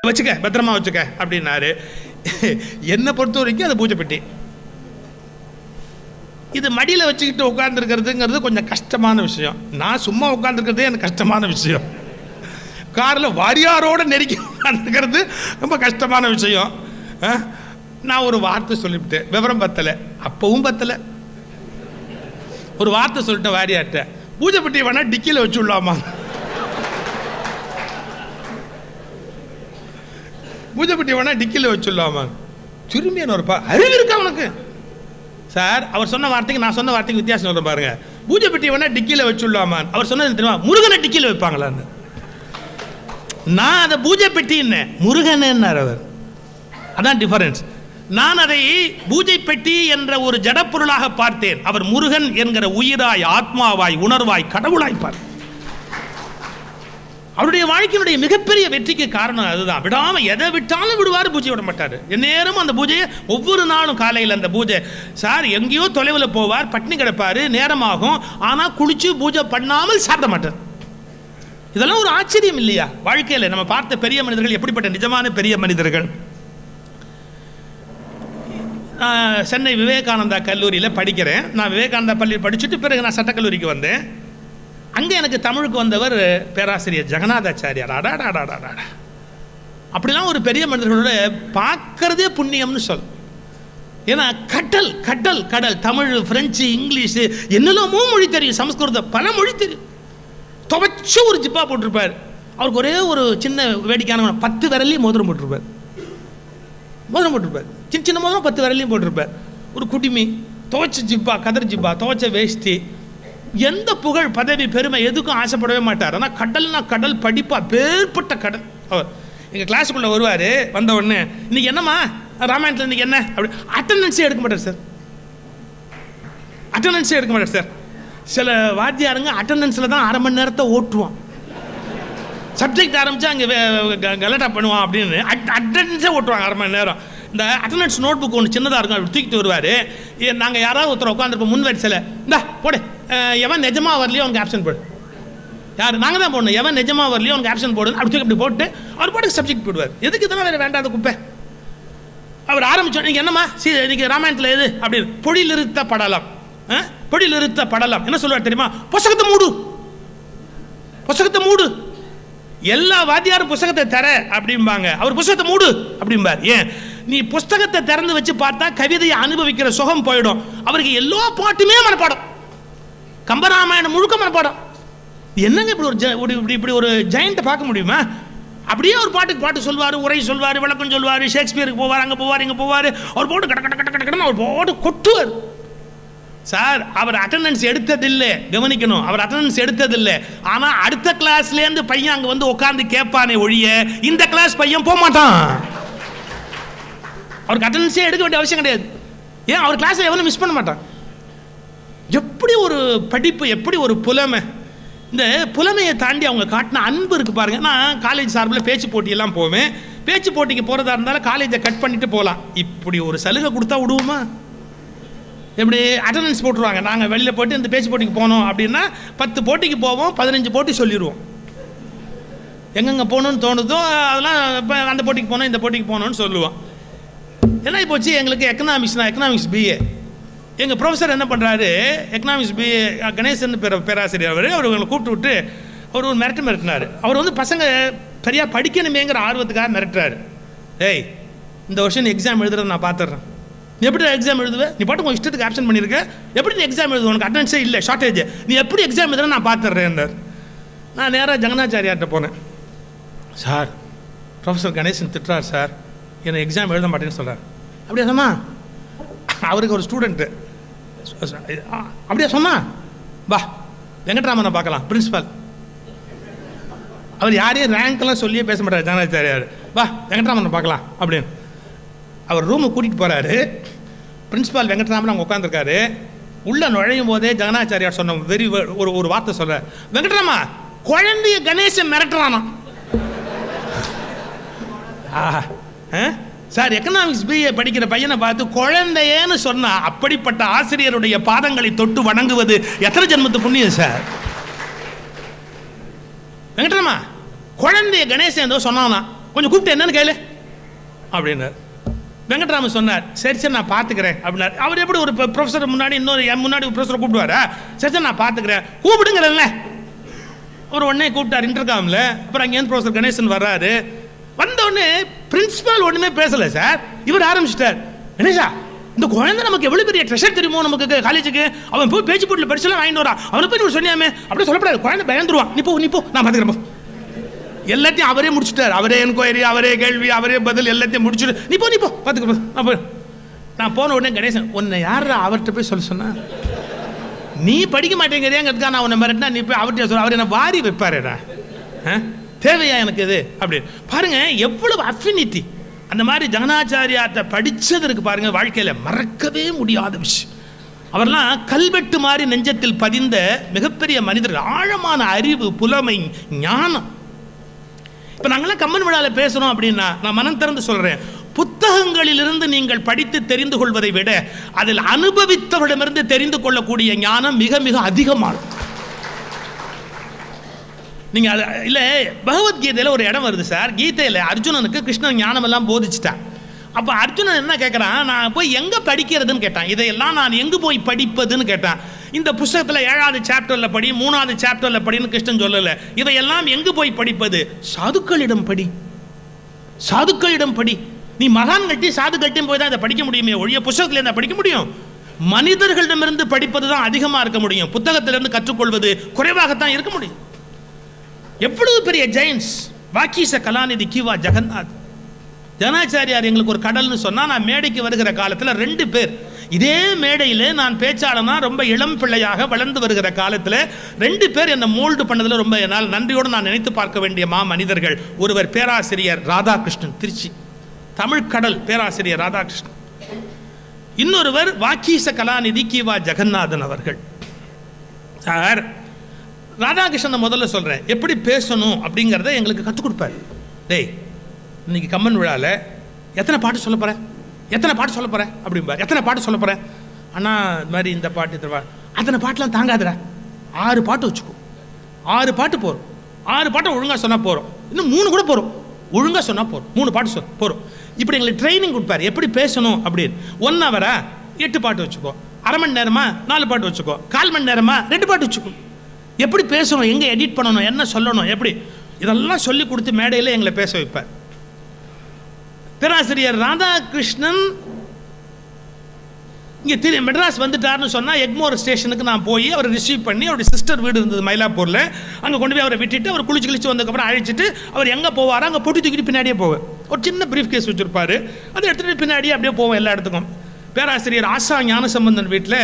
வச்சுக்க, பத்திரமா வச்சுக்க அப்படின்னாரு. என்னை பொறுத்த வரைக்கும் அது பூஜை பெட்டி. இது மடியில் வச்சுக்கிட்டு உட்காந்துருக்கிறதுங்கிறது கொஞ்சம் கஷ்டமான விஷயம். நான் சும்மா உட்காந்துருக்கிறதே எனக்கு கஷ்டமான விஷயம். காரில் வாரியாரோடு நெருக்கி உட்காந்துருக்கிறது ரொம்ப கஷ்டமான விஷயம். நான் ஒரு வார்த்தை சொல்லிவிட்டேன், விவரம் பத்தலை, அப்பவும் பத்தலை. ஒரு வார்த்தை சொல்லிட்டேன் வாரியார்ட்ட, பூஜை பெட்டி வேணா டிக்கியில் வச்சு விடலாமா, பூஜை பெட்டி வேணா டிக்கியில் வச்சுடலாமா. திரும்பியான ஒரு அறிவு இருக்கா உனக்கு சார்? அவர் சொன்ன வார்த்தைக்கு நான் சொன்ன வார்த்தைக்கு வித்தியாசம் சொல்ல பாருங்க. பூஜை பெட்டி வேணா டிக்கியில் வச்சுடலாமா, அவர் சொன்னது தெரியுமா, முருகனை டிக்கியில் வைப்பாங்களான்னு. நான் அதை பூஜை பெட்டின்னு முருகன்னார் அவர். அதான் டிஃபரன்ஸ். நான் அதை பூஜை பெட்டி என்ற ஒரு ஜடப்பொருளாக பார்த்தேன். அவர் முருகன் என்கிற உயிராய், ஆத்மாவாய், உணர்வாய், கடவுளாய் பார்த்தார். அவருடைய வாழ்க்கையினுடைய மிகப்பெரிய வெற்றிக்கு காரணம் அதுதான். விடாமல் எதை விட்டாலும் விடுவார், பூஜை விட மாட்டார். எந்நேரமும் அந்த பூஜையை ஒவ்வொரு நாளும் காலையில் அந்த பூஜை. சார் எங்கேயோ தொலைவில் போவார், பட்னி கிடப்பார், நேரமாகும், ஆனால் குளிச்சு பூஜை பண்ணாமல் சாப்பிட மாட்டார். இதெல்லாம் ஒரு ஆச்சரியம் இல்லையா வாழ்க்கையில்? நம்ம பார்த்த பெரிய மனிதர்கள் எப்படிப்பட்ட நிஜமான பெரிய மனிதர்கள். சென்னை விவேகானந்தா கல்லூரியில் படிக்கிறேன். நான் விவேகானந்தா பள்ளியில் படிச்சுட்டு பிறகு நான் சட்டக்கல்லூரிக்கு வந்தேன். அங்கே எனக்கு தமிழுக்கு வந்தவர் பேராசிரியர் ஜெகநாதாச்சாரியார். அடாடாடாடாடா, அப்படிலாம் ஒரு பெரிய மனிதர்களோட பார்க்கறதே புண்ணியம்னு சொல். ஏன்னா கடல் கடல் கடல், தமிழ், பிரெஞ்சு, இங்கிலீஷு, என்னெல்லாமோ மொழி தெரியும், சமஸ்கிருதம், பல மொழி தெரியும். துவச்சு ஒரு ஜிப்பா போட்டிருப்பார். அவருக்கு ஒரே ஒரு சின்ன வேடிக்கையான 10 விரலையும் மோதிரம் போட்டிருப்பார். மோதிரம் போட்டிருப்பார், சின்ன சின்ன மோதிரம் 10 விரலையும் போட்டிருப்பார். ஒரு குடிமி, துவச்ச ஜிப்பா, கதர் ஜிப்பா, துவச்ச வேஷ்டி. எந்த புகழ், பதவி, பெருமை எதுக்கும் ஆசைப்படவே மாட்டார். ஆனால் கடல்னா கடல், படிப்பா பேர்பட்ட கடல். அவர் எங்கள் கிளாஸுக்குள்ளே வருவார். வந்த உடனே இன்னைக்கு என்னம்மா ராமாயணத்தில் இன்னைக்கு என்ன அப்படி அட்டண்டன்ஸே எடுக்க மாட்டார் சார். அட்டண்டன்ஸே எடுக்க மாட்டார் சார். சில வாத்தியாருங்க அட்டண்டன்ஸில் தான் 1/2 மணி நேரத்தை ஓட்டுவான். சப்ஜெக்ட் ஆரம்பித்தா அங்கே கலட்டா பண்ணுவான் அப்படின்னு அட்டண்டன்ஸே ஓட்டுவாங்க 1/2 மணி நேரம். இந்த அட்டண்டன்ஸ் நோட் புக் ஒன்று சின்னதாக இருக்கும், அப்படி தூக்கிட்டு வருவார். நாங்கள் யாராவது ஒருத்தர் உட்காந்துருப்போம் முன் வரிசையில், இந்தா போடு, எவன் நிஜமாக வரலையோ அவனுக்கு ஆப்ஷன் போடு. யார்? நாங்கள் தான் போடணும். எவன் நிஜமாக வரலையோ அவனுக்கு ஆப்ஷன் போடு. அப்படி தூக்கி அப்படி போட்டு அவர் பாட்டுக்கு சப்ஜெக்ட் போடுவார். எதுக்கு இதெல்லாம் வேறு வேண்டாத குப்பை. அவர் ஆரம்பித்தோம், நீங்கள் என்னம்மா இன்னைக்கு ராமாயணத்தில் எது அப்படின்னு, பொழில் நிறுத்த படலாம், பொழில் நிறுத்த படலாம். என்ன சொல்லுவார் தெரியுமா? புஸ்தகத்தை மூடு, புஸ்தகத்தை மூடு. எல்லா வாத்தியாரும் புஸ்தகத்தை தர அப்படிம்பாங்க, அவர் புஸ்தகத்தை மூடு அப்படிம்பார். ஏன்? நீ புஸ்தகத்தை திறந்து வச்சு பார்த்தா கவிதையை அனுபவிக்கிற சுகம் போயிடும். அவருக்கு எல்லா பாட்டுமே மனப்பாடம், கம்பராமாயணம் முழுக்க மனப்பாடம். என்னங்க இப்படி ஒரு ஜெயண்ட்டை பார்க்க முடியுமா? அப்படியே ஒரு பாட்டுக்கு பாட்டு சொல்வார், உரை சொல்வார், விளக்கம் சொல்வார், ஷேக்ஸ்பியருக்கு போவார், அங்கே போவார், இங்கே போவார். அவர் போட்டு கட்ட கட்ட கட்ட கட்டன்னு அவர் போட்டு கொட்டுவார். சார் அவர் அட்டண்டன்ஸ் எடுத்ததில்லை, கவனிக்கணும், அவர் அட்டண்டன்ஸ் எடுத்ததில்லை. ஆனால் அடுத்த கிளாஸ்லேருந்து பையன் அங்கே வந்து உட்காந்து கேட்பானே ஒழிய இந்த கிளாஸ் பையன் போக மாட்டான். அவருக்கு அட்டண்டன்ஸே எடுக்க வேண்டிய அவசியம் கிடையாது. ஏன்? அவர் கிளாஸில் எவனும் மிஸ் பண்ண மாட்டான். எப்படி ஒரு படிப்பு, எப்படி ஒரு புலமை. இந்த புலமையை தாண்டி அவங்க காட்டின அன்பு இருக்குது பாருங்கள். நான் காலேஜ் சார்பில் பேச்சு போட்டியெல்லாம் போவேன். பேச்சு போட்டிக்கு போகிறதா இருந்தாலும் காலேஜை கட் பண்ணிவிட்டு போகலாம். இப்படி ஒரு சலுகை கொடுத்தா விடுவோமா? எப்படி அட்டண்டன்ஸ் போட்டுருவாங்க. நாங்கள் வெளியில் போய்ட்டு இந்த பேச்சு போட்டிக்கு போனோம் அப்படின்னா 10 போட்டிக்கு போவோம், 15 போட்டி சொல்லிடுவோம். எங்கெங்கே போகணுன்னு தோணுதோ அதெல்லாம் இப்போ அந்த போட்டிக்கு போனோம், இந்த போட்டிக்கு போகணுன்னு சொல்லுவோம். என்ன போச்சு, எங்களுக்கு எக்கனாமிக்ஸ் பிஏ. எங்கள் ப்ரொஃபஸர் என்ன பண்ணுறாரு, எக்கனாமிக்ஸ் பிஏ கணேசன் பேராசிரியர், அவங்களை கூப்பிட்டு விட்டு அவர் ஒரு மிரட்டினார். அவர் வந்து பசங்க சரியாக படிக்கணுமேங்கிற ஆர்வத்துக்காக மிரட்டுறாரு. ஏய், இந்த வருஷம் நீ எக்ஸாம் எழுதுறத நான் பார்த்துட்றேன். நீ எப்படி எக்ஸாம் எழுதுவேன்? நீ பாட்டு உங்கள் இஷ்டத்துக்கு ஆப்ஷன் பண்ணியிருக்க, எப்படி நீ எக்ஸாம் எழுதுவேன்? உனக்கு அட்டெண்டன்ஸே இல்லை, ஷார்ட்டேஜ், நீ எப்படி எக்ஸாம் எழுதுறேன் நான் பார்த்துட்றேன். நான் நேராக ஜெகநாச்சாரியார்கிட்ட போனேன். சார், ப்ரொஃபஸர் கணேசன் திட்டுறார் சார், என்னை எக்ஸாம் எழுத மாட்டேன்னு சொல்கிறார். அப்படியா சொன்னா? அவருக்கு ஒரு ஸ்டூடெண்ட்டு அப்படியே சொன்னா, வா வெங்கட்ராமனை பார்க்கலாம், பிரின்ஸிபால். அவர் யாரையும் ரேங்க்லாம் சொல்லியே பேச மாட்டார் ஜெகநாச்சாரியார். வா வெங்கட்ராமனை பார்க்கலாம் அப்படின்னு அவர் ரூமுக்கு கூட்டிகிட்டு போகிறாரு. பிரின்ஸிபால் வெங்கட்ராமன் அவங்க உட்காந்துருக்காரு. உள்ளே நுழையும் போதே ஜெகநாச்சாரியார் சொன்ன ஒரு வார்த்தை சொல்கிறார், வெங்கட்ராமா குழந்தைய கணேசன் மிரட்டுறானா. சார், எக்கனாமிக்ஸ் பிஏ படிக்கிற பையனை பார்த்து குழந்தையேன்னு சொன்னா அப்படிப்பட்ட ஆசிரியருடைய பாதங்களை தொட்டு வணங்குவது எத்தனை ஜென்மத்து புண்ணியம் சார். வெங்கட்ராமா குழந்தைய கணேசன் ஏதோ சொன்னானா, கொஞ்சம் கூப்பிட்டு என்னன்னு கேளு அப்படின்னார். வெங்கட்ராமன் சொன்னார், சரி சரி நான் பார்த்துக்கிறேன் அப்படின்னார். அவர் எப்படி ஒரு ப்ரொஃபஸர் முன்னாடி இன்னொரு என் முன்னாடி ஒரு ப்ரொஃபஸரை கூப்பிடுவாரா? சரி சரி நான் பார்த்துக்கிறேன், கூப்பிடுங்கிறல்ல. ஒரு உடனே கூப்பிட்டார் இன்டர்காமில். அப்புறம் அங்கேருந்து ப்ரொஃபஸர் கணேசன் வர்றாரு. வந்தோடனே பிரின்சிபால் ஒன்றுமே பேசலை சார். இவர் ஆரம்பிச்சிட்டார், கணேஷா இந்த குழந்தை நமக்கு எவ்வளோ பெரிய ட்ரெஷர் தெரியுமோ நமக்கு காலேஜுக்கு. அவன் போய் பேச்சு போட்டில் படிச்செல்லாம் வாங்கிட்டு வரான். அவனை போய் நீ சொன்னியாமே அப்படியே சொல்லப்படாது, குழந்தை பயந்துருவான். நீ போ நான் பார்த்துக்கிறேன். எல்லாத்தையும் அவரே முடிச்சுட்டார். அவரே என்கொயரி, அவரே கேள்வி, அவரே பதில் எல்லாத்தையும் முடிச்சுட்டு நீ போ பார்த்துக்க. நான் போன உடனே கணேசன், உன்னை யார் அவர்கிட்ட போய் சொல்ல சொன்னா? நீ படிக்க மாட்டேங்கிறேங்கிறதுக்காக நான் உன்னை மிரட்டினா நீ போய் அவர்கிட்ட சொல்ல? அவர் என்ன வாரி வைப்பாருடா, தேவையா எனக்கு இது அப்படின்னு பாருங்க. எவ்வளவு அஃபினிட்டி அந்த மாதிரி ஜகனாச்சாரியார்ட்ட படித்தது இருக்கு பாருங்க. வாழ்க்கையில் மறக்கவே முடியாத விஷயம். அவர்லாம் கல்வெட்டு மாதிரி நெஞ்சத்தில் பதிந்த மிகப்பெரிய மனிதர்கள். ஆழமான அறிவு, புலமை, ஞானம். இப்போ நாங்களாம் கம்மன் விழாவில் பேசுகிறோம் அப்படின்னா நான் மனம் திறந்து சொல்கிறேன், புத்தகங்களிலிருந்து நீங்கள் படித்து தெரிந்து கொள்வதை விட அதில் அனுபவித்தவரிடமிருந்து தெரிந்து கொள்ளக்கூடிய ஞானம் மிக மிக அதிகமானது. நீங்கள் அது இல்லை, பகவத்கீதையில் ஒரு இடம் வருது சார். கீதையில் அர்ஜுனனுக்கு கிருஷ்ணன் ஞானம் எல்லாம் போதிச்சிட்டான். அப்போ அர்ஜுனன் என்ன கேட்குறான், நான் போய் எங்கே படிக்கிறதுன்னு கேட்டான். இதையெல்லாம் நான் எங்கே போய் படிப்பதுன்னு கேட்டான். இந்த புத்தகத்தில் 7வது சாப்டரில் படி, 3வது சாப்டரில் படின்னு கிருஷ்ணன் சொல்லலை. இவையெல்லாம் எங்கு போய் படிப்பது? சாதுக்களிடம் படி, சாதுக்களிடம் படி. நீ மகான்கள்ட்டையும் சாதுக்கள்ட்டையும் போய் தான் இதை படிக்க முடியுமே ஒழிய புத்தகத்தில் இருந்தால் படிக்க முடியும்? மனிதர்களிடமிருந்து படிப்பது தான் அதிகமாக இருக்க முடியும். புத்தகத்திலிருந்து கற்றுக்கொள்வது குறைவாகத்தான் இருக்க முடியும். எவ்வளவு பெரிய ஜெயின்ஸ்! வாக்கீச கலாநிதி கிவா ஜெகநாத் ஜனாச்சாரியார் எங்களுக்கு ஒரு கடல்னு சொன்னால், நான் மேடைக்கு வருகிற காலத்தில் 2 பேர் இதே மேடையில் நான் பேச்சாளனா ரொம்ப இளம் பிள்ளையாக வளர்ந்து வருகிற காலத்தில் 2 பேர் என்னை மோல்டு பண்ணதில் ரொம்ப என்னால் நன்றியோடு நான் நினைத்து பார்க்க வேண்டிய மனிதர்கள். ஒருவர் பேராசிரியர் ராதாகிருஷ்ணன், திருச்சி தமிழ் கடல் பேராசிரியர் ராதாகிருஷ்ணன். இன்னொருவர் வாக்கீச கலாநிதி கிவா ஜெகநாதன் அவர்கள். சார், ராதாகிருஷ்ணனை முதல்ல சொல்கிறேன், எப்படி பேசணும் அப்படிங்கிறத எங்களுக்கு கற்றுக் கொடுப்பார். டேய், இன்னைக்கு கம்மன் விழாவில் எத்தனை பாட்டு சொல்ல போகிறேன், எத்தனை பாட்டு சொல்ல போகிறேன் அப்படிம்பார். எத்தனை பாட்டு சொல்ல போகிறேன் அண்ணா, இது மாதிரி இந்த பாட்டு இந்த அத்தனை பாட்டெலாம் தாங்காதுடா, 6 பாட்டு வச்சுக்கோ. 6 பாட்டு போகிறோம். 6 பாட்டை ஒழுங்காக சொன்னால் போகிறோம். இன்னும் 3 கூட போகிறோம், ஒழுங்காக சொன்னால் போகிறோம். 3 பாட்டு சொல் போகிறோம். இப்படி எங்களுக்கு ட்ரைனிங் கொடுப்பார் எப்படி பேசணும் அப்படின்னு. 1 ஹவரா 8 பாட்டு வச்சுக்கோ, அரை மணி நேரமா 4 பாட்டு வச்சுக்கோ, 1/4 மணி நேரமா 2 பாட்டு வச்சுக்கோ. எப்படி பேசணும், எங்கே எடிட் பண்ணணும், என்ன சொல்லணும், எப்படி இதெல்லாம் சொல்லி கொடுத்து மேடையில் எங்களை பேச வைப்பார். பேராசிரியர் ராதாகிருஷ்ணன் இங்கே மெட்ராஸ் வந்துட்டார்னு சொன்னால் எக்மோர் ஸ்டேஷனுக்கு நான் போய் அவரை ரிசீவ் பண்ணி, அவருடைய சிஸ்டர் வீடு இருந்தது மயிலாப்பூரில், அங்கே கொண்டு போய் அவரை விட்டுட்டு அவர் குளிச்சு வந்ததுக்கப்புறம் அழைச்சிட்டு அவர் எங்கே போவாரோ அங்கே பொட்டி தூக்கிட்டு பின்னாடியே போவேன். ஒரு சின்ன ப்ரீஃப் கேஸ் வச்சுருப்பார், அதை எடுத்துகிட்டு பின்னாடியே அப்படியே போவோம் எல்லா இடத்துக்கும். பேராசிரியர் ஆசா ஞானசம்பந்தன் வீட்டில்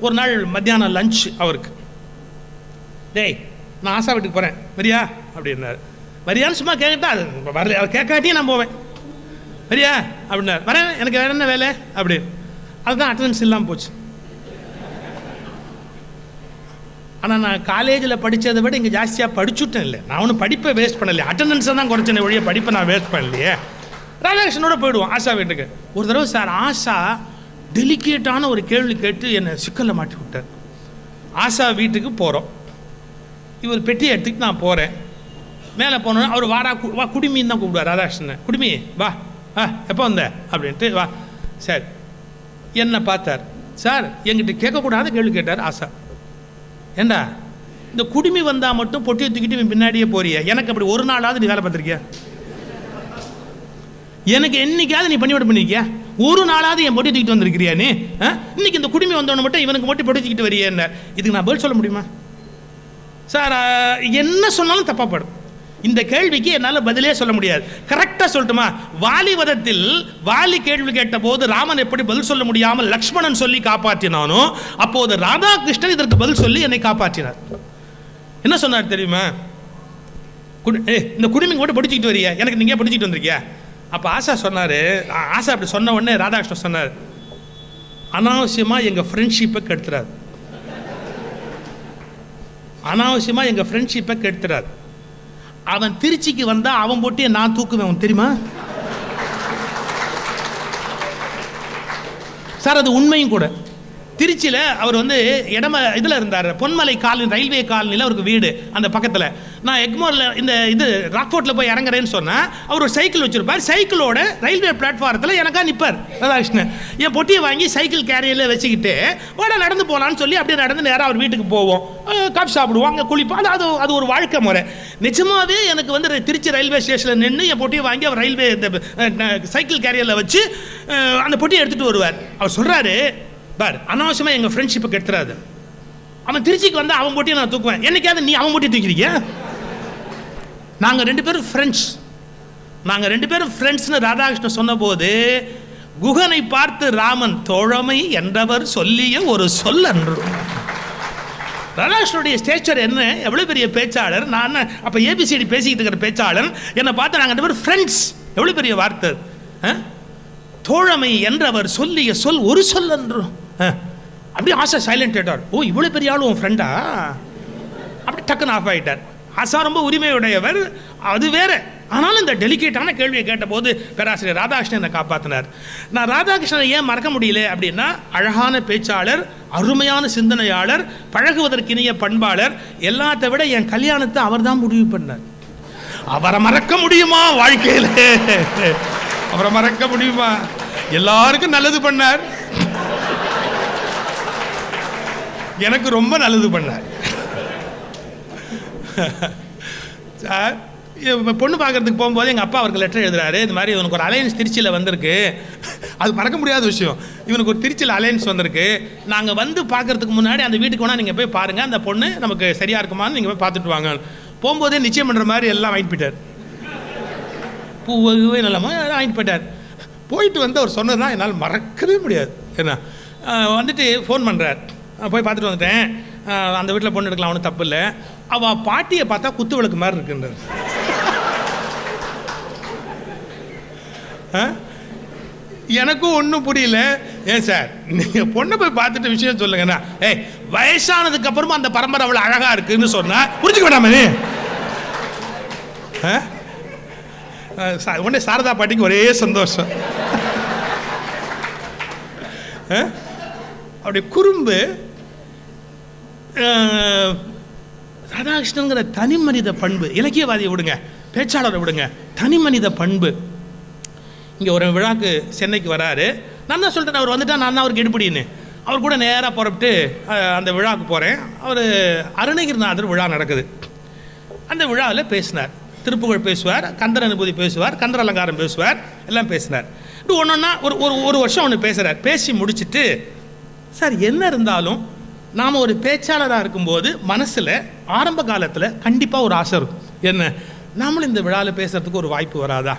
ஒரு நாள் மத்தியானம் லஞ்ச் அவருக்கு. டேய், நான் ஆசா வீட்டுக்கு போகிறேன் வரியா அப்படின்னாரு. வரியான்னு சும்மா கேட்டா வரல, அவர் கேட்காட்டியே நான் போவேன். வரியா அப்படின்னாரு. வரேன், எனக்கு வேற என்ன வேலை அப்படின்னு. அதுதான் அட்டண்டன்ஸ் இல்லாமல் போச்சு. ஆனால் நான் காலேஜில் படித்ததை விட இங்கே ஜாஸ்தியாக படிச்சுட்டேன். இல்லை, நான் ஒன்றும் படிப்பை வேஸ்ட் பண்ணலையே, அட்டண்டன்ஸை தான் குறைச்சேன் ஒழிய படிப்பை நான் வேஸ்ட் பண்ணலையே. ராதாகிருஷ்ணனோட போயிடுவோம் ஆஷா வீட்டுக்கு. ஒரு தடவை சார் ஆஷா டெலிகேட்டான ஒரு கேள்வி கேட்டு என்னை சிக்கலில் மாட்டி விட்டார். ஆஷா வீட்டுக்கு போகிறோம், இவர் பெட்டியை எடுத்துக்கிட்டு நான் போகிறேன். மேலே போனோன்னா அவர் வா குடிமின்னு தான் கூப்பிடுவார் ராதாகிருஷ்ணன். குடிமி வா எப்போ வந்த அப்படின்ட்டு வா. சரி, என்னை பார்த்தார். சார், எங்கிட்ட கேட்கக்கூடாத கேள்வி கேட்டார் ஆஷா. ஏண்டா இந்த குடிமி வந்தால் மட்டும் பொட்டியை தூக்கிட்டு பின்னாடியே போறிய, எனக்கு அப்படி ஒரு நாளாவது நீ வேலை பார்த்துருக்கியா? எனக்கு என்னைக்காவது நீ பண்ணிவிட பண்ணிருக்கியா? ஒரு நாளாவது என் பொட்டி தூக்கிட்டு வந்திருக்கிறியா நீ? இன்னைக்கு இந்த குடிமி வந்தவன மட்டும் இவனுக்கு மட்டும் பொட்டி தூக்கிட்டு வரியா? என்ன இதுக்கு நான் பதில் சொல்ல முடியுமா சார்? என்ன சொன்னாலும் தப்பா படும். இந்த கேள்விக்கு என்னால் பதிலே சொல்ல முடியாது. கரெக்டாக சொல்லட்டுமா? வாலிவதத்தில் வாலி கேள்வி கேட்ட போது ராமன் எப்படி பதில் சொல்ல முடியாமல் லக்ஷ்மணன் சொல்லி காப்பாற்றினானோ, அப்போது ராதாகிருஷ்ணன் இதற்கு பதில் சொல்லி என்னை காப்பாற்றினார். என்ன சொன்னார் தெரியுமா? இந்த குடிமி கூட படிச்சுக்கிட்டு வரியா, எனக்கு நீங்கள் படிச்சுட்டு வந்திருக்கியா? அப்போ ஆஷா சொன்னார். ஆஷா அப்படி சொன்ன உடனே ராதாகிருஷ்ணன் சொன்னார், அனாவசியமாக எங்கள் ஃப்ரெண்ட்ஷிப்பை கெடுத்துறாரு, அனாவசியமாக எங்கள் ஃப்ரெண்ட்ஷிப்பை கெடுத்துறாரு. அவன் திருச்சிக்கு வந்தால் அவன் போட்டு நான் தூக்குவேன் தெரியுமா சார்? அது உண்மையும் கூட. திருச்சியில் அவர் வந்து இதில் இருந்தார், பொன்மலை காலனி, ரயில்வே காலனியில் அவருக்கு வீடு அந்த பக்கத்தில். நான் எக்மோரில் இது ராக்ஃபோர்ட்டில் போய் இறங்குறேன்னு சொன்னால் அவர் ஒரு சைக்கிள் வச்சுருப்பார். சைக்கிளோட ரயில்வே பிளாட்ஃபாரத்தில் எனக்காக நிற்பார் ராதாகிருஷ்ணன். என் பொட்டியை வாங்கி சைக்கிள் கேரியரில் வச்சுக்கிட்டு வாடா நடந்து போகலான்னு சொல்லி அப்படியே நடந்து நேராக அவர் வீட்டுக்கு போவோம், காஃபி சாப்பிடுவோம், அங்கே குளிப்போம். அது ஒரு வாழ்க்கை முறை. நிஜமாகவே எனக்கு வந்து திருச்சி ரயில்வே ஸ்டேஷனில் நின்று என் பொட்டியை வாங்கி அவர் ரயில்வே சைக்கிள் கேரியரில் வச்சு அந்த பொட்டியை எடுத்துகிட்டு வருவார். அவர் சொல்கிறாரு, பார் அனாவசியமாக எங்கள் ஃப்ரெண்ட்ஷிப்பை கெடுத்துறாது. அவன் திருச்சிக்கு வந்து அவன் போட்டியை நான் தூக்குவேன், என்னைக்காவது நீ அவன் போட்டி தூக்கிறீங்க? நாங்கள் 2 பேரும் ஃப்ரெண்ட்ஸ், நாங்கள் 2 பேரும் ஃப்ரெண்ட்ஸ்னு ராதாகிருஷ்ணன் சொன்னபோது குகனை பார்த்து ராமன் தோழமை என்றவர் சொல்லிய ஒரு சொல் அன்று. ராதாகிருஷ்ணனுடைய ஸ்டேச்சர் என்ன, எவ்வளோ பெரிய பேச்சாளர். நான் அப்போ ஏபிசிடி பேசிக்கிட்டு இருக்கிற பேச்சாளர், என்னை பார்த்து நாங்கள் 2 பேரும் ஃப்ரெண்ட்ஸ், எவ்வளோ பெரிய வார்த்தை. தோழமை என்றவர் சொல்லிய சொல் ஒரு சொல் அன்று. அப்படியே ஆசா சைலண்ட் ஆயிட்டார். ஓ இவ்வளோ பெரிய ஆளும் உன் ஃப்ரெண்டா? அப்படி டக்குன்னு ஆஃப் ஆகிட்டார். ஆசா ரொம்ப உரிமையுடையவர், அது வேற. ஆனாலும் இந்த டெலிகேட்டான கேள்வியை கேட்டபோது பேராசிரியர் ராதாகிருஷ்ணன் என்னை காப்பாற்றினார். நான் ராதாகிருஷ்ணனை ஏன் மறக்க முடியல அப்படின்னா, அழகான பேச்சாளர், அருமையான சிந்தனையாளர், பழகுவதற்கினிய பண்பாளர். எல்லாத்தை விட என் கல்யாணத்தை அவர் தான் முடிவு பண்ணார். அவரை மறக்க முடியுமா வாழ்க்கையில்? அவரை மறக்க முடியுமா? எல்லாருக்கும் நல்லது பண்ணார், எனக்கு ரொம்ப நல்லது பண்ணார். சார் பொண்ணு பார்க்கறதுக்கு போகும்போது எங்கள் அப்பா அவருக்கு லெட்டர் எழுதுறாரு, இந்த மாதிரி இவனுக்கு ஒரு அலையன்ஸ் திருச்சியில் வந்திருக்கு. அது மறக்க முடியாத விஷயம். இவனுக்கு ஒரு திருச்சியில் அலையன்ஸ் வந்திருக்கு, நாங்கள் வந்து பார்க்கறதுக்கு முன்னாடி அந்த வீட்டுக்கு வேணால் நீங்கள் போய் பாருங்கள், அந்த பொண்ணு நமக்கு சரியாக இருக்குமான்னு நீங்கள் போய் பார்த்துட்டு வாங்க. போகும்போதே நிச்சயம் பண்ணுற மாதிரி எல்லாம் வாங்கிட்டு போயிட்டார், பூவே நல்லாமா வாங்கிட்டு போயிட்டார். போயிட்டு வந்து அவர் சொன்னதுதான் என்னால் மறக்கவே முடியாது. என்ன வந்துட்டு ஃபோன் பண்ணுறார், போய் பார்த்துட்டு வந்துட்டேன், அந்த வீட்டில் பொண்ணு எடுக்கலாம், ஒன்றும் தப்பு இல்லை. அவள் பாட்டியை பார்த்தா குத்து விளக்கு மாதிரி இருக்குன்றார். எனக்கும் ஒன்றும் புரியல. ஏன் சார் நீங்கள் பொண்ணை போய் பார்த்துட்டு விஷயம் சொல்லுங்கண்ணா. ஏய் வயசானதுக்கு அப்புறமா அந்த பரம்பரை அவ்வளோ அழகாக இருக்குன்னு சொன்னால் புரிஞ்சுக்க வேண்டாமே. உடனே சாரதா பாட்டிக்கு ஒரே சந்தோஷம். அப்படி குறும்பு. ராதாகிருஷ்ணங்கிற தனி மனித பண்பு, இலக்கியவாதியை விடுங்க, பேச்சாளரை விடுங்க, தனி மனித பண்பு. இங்கே ஒரு விழாக்கு சென்னைக்கு வராரு. நான் தான் சொல்லிட்டேன், அவர் வந்துட்டா நான் தான் அவருக்கு எடுப்படின்னு. அவர் கூட நேராக புறப்பட்டு அந்த விழாவுக்கு போகிறேன். அவர் அருணகிரிநாதர் விழா நடக்குது. அந்த விழாவில் பேசினார், திருப்புகழ் பேசுவார், கந்தர் அனுபூதி பேசுவார், கந்தர் அலங்காரம் பேசுவார், எல்லாம் பேசினார். இப்படி ஒன்றா ஒரு வருஷம் ஒன்று பேசுகிறார். பேசி முடிச்சுட்டு, சார் என்ன இருந்தாலும் நாம் ஒரு பேச்சாளராக இருக்கும்போது மனசில் ஆரம்ப காலத்தில் கண்டிப்பாக ஒரு ஆசை இருக்கும். என்ன, நாமளும் இந்த விழாவில் பேசுகிறதுக்கு ஒரு வாய்ப்பு வராதா,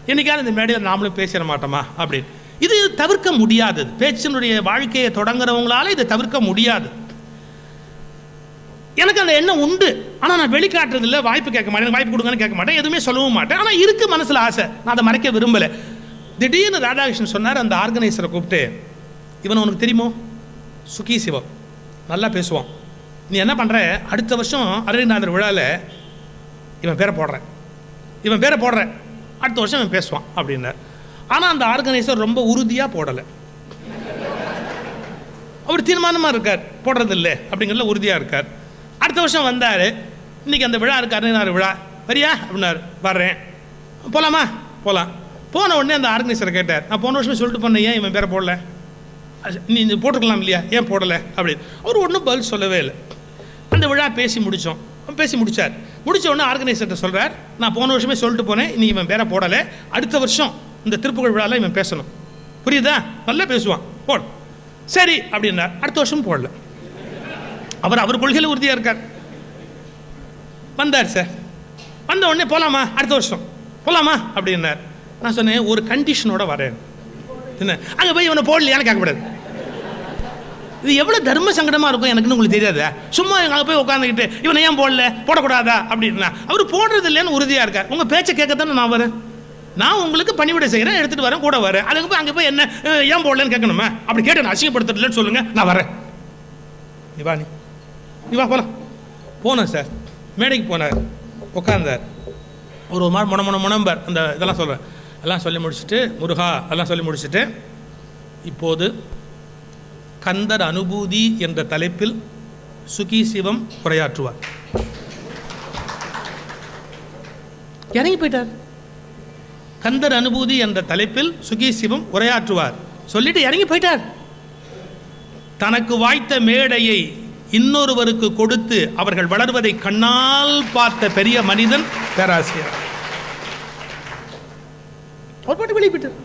என்றைக்காவது இந்த மேடையில் நாமளும் பேசிட மாட்டோமா அப்படின்னு. இது தவிர்க்க முடியாதது. பேச்சினுடைய வாழ்க்கையை தொடங்குறவங்களால இதை தவிர்க்க முடியாது. எனக்கு அந்த எண்ணம் உண்டு, ஆனால் நான் வெளிக்காட்டுறதில்லை, வாய்ப்பு கேட்க மாட்டேன், வாய்ப்பு கொடுங்கன்னு கேட்க மாட்டேன், எதுவுமே சொல்லவும் மாட்டேன். ஆனால் இருக்குது மனசில் ஆசை, நான் அதை மறைக்க விரும்பலை. திடீர்னு ராதாகிருஷ்ணன் சொன்னார், அந்த ஆர்கனைசரை கூப்பிட்டு, இவன் உனக்கு தெரியுமோ, சுகி சிவம் நல்லா பேசுவான், நீ என்ன பண்ணுற, அடுத்த வருஷம் அருணகிரிநாதர் விழாவில் இவன் பேரை போடுறேன், அடுத்த வருஷம் இவன் பேசுவான் அப்படின்னார். ஆனால் அந்த ஆர்கனைசர் ரொம்ப உறுதியாக போடலை. அவர் தீர்மானமாக இருக்கார், போடுறதில்லை அப்படிங்கிறதுல உறுதியாக இருக்கார். அடுத்த வருஷம் வந்தார், இன்றைக்கி அந்த விழா இருக்குது, அருணகிரிநாதர் விழா, வரியா அப்படின்னார். வர்றேன். போகலாமா? போகலாம். போன உடனே அந்த ஆர்கனைசரை கேட்டார், நான் போன வருஷமே சொல்லிட்டு போனேன், ஏன் இவன் பேரை போடல, நீ போட்டுருக்கலாம் இல்லையா, ஏன் போடலை அப்படின்னு. அவர் ஒன்றும் பதில் சொல்லவே இல்லை. அந்த விழா பேசி முடித்தார். முடித்த உடனே ஆர்கனைசர்கிட்ட சொல்கிறார், நான் போன வருஷமே சொல்லிட்டு போனேன், நீ இவன் பேரை போடலை, அடுத்த வருஷம் இந்த திருப்புகழ் விழாவில் இவன் பேசணும், புரியுதா, நல்லா பேசுவான், போட. சரி அப்படின்னார். அடுத்த வருஷம் போடல. அவர் கொள்கையில் உறுதியாக இருக்கார். வந்தார் சார். வந்த உடனே போகலாமா, அடுத்த வருஷம் போகலாமா அப்படின்னார். நான் சொன்னேன், ஒரு கண்டிஷனோட வரேன். என்ன, அங்கே போய் இவனை போடலையான்னு கேட்கக்கூடாது. இது எவ்வளோ தர்ம சங்கடமாக இருக்கும் எனக்குன்னு உங்களுக்கு தெரியாதா? சும்மா அங்கே போய் உட்காந்துக்கிட்டு இவனை ஏன் போடல, போடக்கூடாதா அப்படின்னா, அவர் போடுறது இல்லைன்னு உறுதியாக இருக்கார். உங்கள் பேச்சை கேட்கத்தானே நான் வரேன், நான் உங்களுக்கு பணிவிடை செய்கிறேன், எடுத்துகிட்டு வரேன், கூட வரேன். அதுக்கு போய் அங்கே போய் என்ன ஏன் போடலன்னு கேட்கணுமா? அப்படி கேட்டு நான் அசிங்கப்படுத்தலன்னு சொல்லுங்கள், நான் வரேன். நீ வா போகலாம். போனேன் சார். மேடைக்கு போனார், உட்காந்தார். ஒரு மாதிரி முனம்பார். அந்த இதெல்லாம் சொல்கிறேன், எல்லாம் சொல்லி முடிச்சுட்டு, முருகா எல்லாம் சொல்லி முடிச்சுட்டு, இப்போது கந்தர் அனுபூதி என்ற தலைப்பில் சுகி சிவம் உரையாற்றுவார். இறங்கி போயிட்டார். கந்தர் அனுபூதி என்ற தலைப்பில் சுகி சிவம் உரையாற்றுவார். சொல்லிட்டு இறங்கி போயிட்டார். தனக்கு வாய்த்த மேடையை இன்னொருவருக்கு கொடுத்து அவர்கள் வளர்வதை கண்ணால் பார்த்த பெரிய மனிதன் பேராசிரியர். ஒரு பாட்டு வெளியிட்டார்.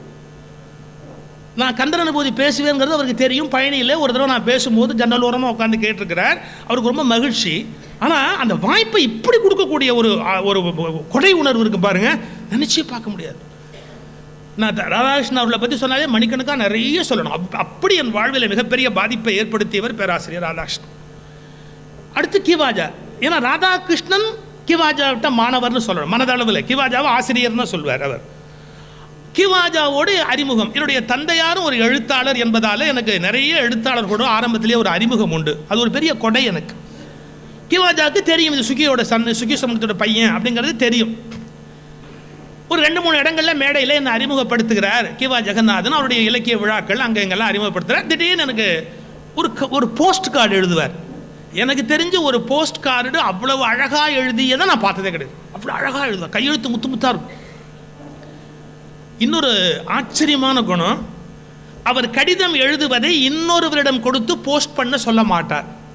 நான் கந்தர் அனுபூதி பேசுவேங்கிறது அவருக்கு தெரியும். பயணியில் ஒரு தடவை நான் பேசும்போது ஜன்னல் ஓரமாக உட்காந்து கேட்டிருக்கிறார். அவருக்கு ரொம்ப மகிழ்ச்சி. ஆனால் அந்த வாய்ப்பை இப்படி கொடுக்கக்கூடிய ஒரு கொடை உணர்வு இருக்கு பாருங்க, நினைச்சே பார்க்க முடியாது. நான் ராதாகிருஷ்ணன் அவர்களை பற்றி சொன்னாலே மணிக்கணக்காக நிறைய சொல்லணும். அப்படி என் வாழ்வில் மிகப்பெரிய பாதிப்பை ஏற்படுத்தியவர் பேராசிரியர் ராதாகிருஷ்ணன். அடுத்து கிவாஜா. ஏன்னா ராதாகிருஷ்ணன் கிவாஜாவிட்ட மாணவர்னு சொல்லணும். மனதளவில் கிவாஜாவை ஆசிரியர்னு சொல்வார் அவர். கிவாஜாவோடு அறிமுகம். என்னுடைய தந்தையாரும் ஒரு எழுத்தாளர் என்பதால் எனக்கு நிறைய எழுத்தாளர்களோட ஆரம்பத்திலே ஒரு அறிமுகம் உண்டு. அது ஒரு பெரிய கொடை எனக்கு. கிவாஜாவுக்கு தெரியும் இது சுகியோட சுகி சமூகத்தோட பையன் அப்படிங்கிறது தெரியும். ஒரு 2-3 இடங்களில் மேடையில் என்னை அறிமுகப்படுத்துகிறார் கிவா ஜெகநாதன். அவருடைய இலக்கிய விழாக்கள் அங்கே எங்கெல்லாம் அறிமுகப்படுத்துகிறார். திடீர்னு எனக்கு ஒரு போஸ்ட் கார்டு எழுதுவார். எனக்கு தெரிஞ்சு ஒரு போஸ்ட் கார்டு அவ்வளவு அழகாக எழுதியதை நான் பார்த்ததே கிடையாது. அவ்வளோ அழகாக எழுதுவார். கையெழுத்து முத்து முத்தாக இருக்கும். இன்னொரு ஆச்சரியமான குணம், அவர் கடிதம் எழுதுவதை இன்னொருவரிடம் கொடுத்து போஸ்ட் பண்ண சொல்ல மாட்டார்.